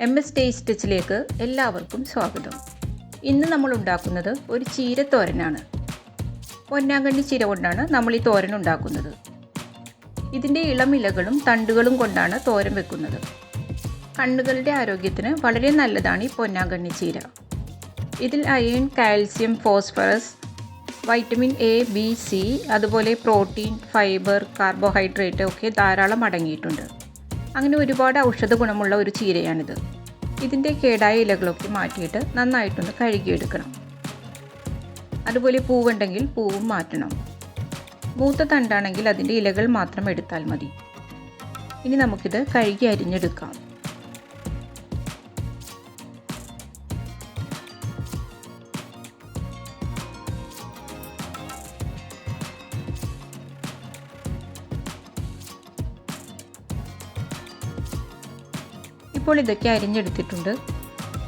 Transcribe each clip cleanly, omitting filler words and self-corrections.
MS ടേസ്റ്റ്സിലേക്ക് എല്ലാവർക്കും സ്വാഗതം. ഇന്ന് നമ്മൾ ഉണ്ടാക്കുന്നത് ഒരു ചീരത്തോരനാണ്. പൊന്നാങ്കണ്ണി ചീര കൊണ്ടാണ് നമ്മൾ ഈ തോരൻ ഉണ്ടാക്കുന്നത്. ഇതിൻ്റെ ഇളമിലകളും തണ്ടുകളും കൊണ്ടാണ് തോരൻ വെക്കുന്നത്. കണ്ണുകളുടെ ആരോഗ്യത്തിന് വളരെ നല്ലതാണ് ഈ പൊന്നാങ്കണ്ണി ചീര. ഇതിൽ iron, calcium, phosphorus, vitamin A, B, C, അതുപോലെ പ്രോട്ടീൻ, ഫൈബർ, കാർബോഹൈഡ്രേറ്റ് ഒക്കെ ധാരാളം അടങ്ങിയിട്ടുണ്ട്. അങ്ങനെ ഒരുപാട് ഔഷധ ഗുണമുള്ള ഒരു ചീരയാണിത്. ഇതിൻ്റെ കേടായ ഇലകളൊക്കെ മാറ്റിയിട്ട് നന്നായിട്ടൊന്ന് കഴുകിയെടുക്കണം. അതുപോലെ പൂവുണ്ടെങ്കിൽ പൂവും മാറ്റണം. മൂത്ത തണ്ടാണെങ്കിൽ അതിൻ്റെ ഇലകൾ മാത്രം എടുത്താൽ മതി. ഇനി നമുക്കിത് കഴുകി അരിഞ്ഞെടുക്കാം. ഇപ്പോൾ ഇതൊക്കെ അരിഞ്ഞെടുത്തിട്ടുണ്ട്.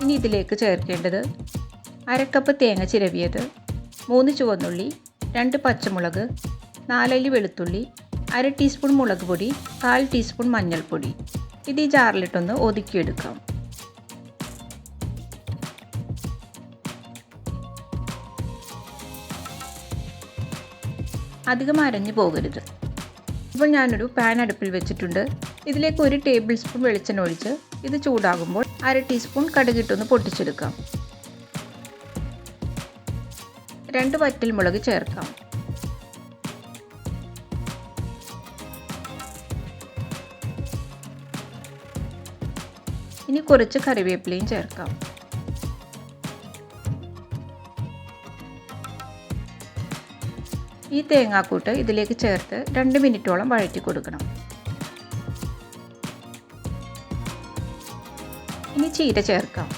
ഇനി ഇതിലേക്ക് ചേർക്കേണ്ടത് 1/2 കപ്പ് തേങ്ങ ചിരവിയത്, 3 ചുവന്നുള്ളി, 2 പച്ചമുളക്, 4 അല്ലി വെളുത്തുള്ളി, 1/2 ടീസ്പൂൺ മുളക് പൊടി, 1/4 ടീസ്പൂൺ മഞ്ഞൾപ്പൊടി. ഇത് ഈ ജാറിലിട്ടൊന്ന് ഒതുക്കിയെടുക്കാം. അധികം അരഞ്ഞു പോകരുത്. ഇപ്പോൾ ഞാനൊരു പാൻ അടുപ്പിൽ വെച്ചിട്ടുണ്ട്. ഇതിലേക്ക് 1 ടേബിൾ സ്പൂൺ വെളിച്ചെണ്ണ ഒഴിച്ച് ഇത് ചൂടാകുമ്പോൾ 1/2 ടീസ്പൂൺ കടുകിട്ടൊന്ന് പൊട്ടിച്ചെടുക്കാം. 2 വറ്റൽമുളക് ചേർക്കാം. ഇനി കുറച്ച് കറിവേപ്പിലയും ചേർക്കാം. ഈ തേങ്ങാക്കൂട്ട് ഇതിലേക്ക് ചേർത്ത് 2 മിനിറ്റോളം വഴറ്റി കൊടുക്കണം. ഇനി ചീര ചേർക്കാം.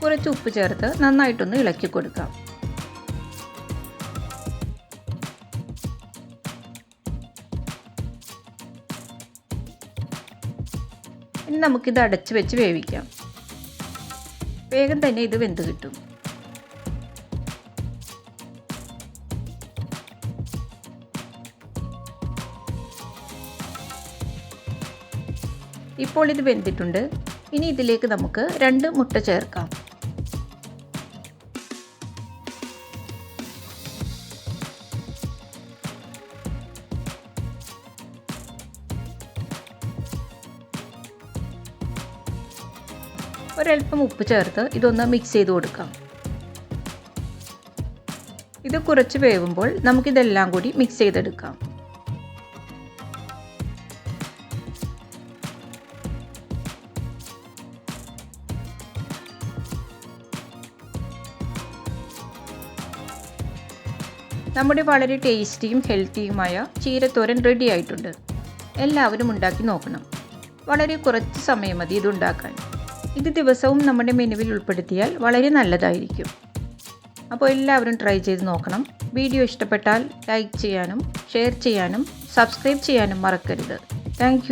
കുറച്ച് ഉപ്പ് ചേർത്ത് നന്നായിട്ടൊന്ന് ഇളക്കി കൊടുക്കാം. ഇനി നമുക്കിത് അടച്ച് വെച്ച് വേവിക്കാം. വേഗം തന്നെ ഇത് വെന്ത് കിട്ടും. ഇപ്പോൾ ഇത് വെന്തിട്ടുണ്ട്. ഇനി ഇതിലേക്ക് നമുക്ക് 2 മുട്ട ചേർക്കാം. ഒരൽപ്പം ഉപ്പ് ചേർത്ത് ഇതൊന്ന് മിക്സ് ചെയ്ത് കൊടുക്കാം. ഇത് കുറച്ച് വേവുമ്പോൾ നമുക്കിതെല്ലാം കൂടി മിക്സ് ചെയ്തെടുക്കാം. നമ്മുടെ വളരെ ടേസ്റ്റിയും ഹെൽത്തിയുമായ ചീരത്തോരൻ റെഡി ആയിട്ടുണ്ട്. എല്ലാവരും ഉണ്ടാക്കി നോക്കണം. വളരെ കുറച്ച് സമയം മതി ഇതുണ്ടാക്കാൻ. ഇത് ദിവസവും നമ്മുടെ മെനുവിൽ ഉൾപ്പെടുത്തിയാൽ വളരെ നല്ലതായിരിക്കും. അപ്പോൾ എല്ലാവരും ട്രൈ ചെയ്ത് നോക്കണം. വീഡിയോ ഇഷ്ടപ്പെട്ടാൽ ലൈക്ക് ചെയ്യാനും ഷെയർ ചെയ്യാനും സബ്സ്ക്രൈബ് ചെയ്യാനും മറക്കരുത്. താങ്ക്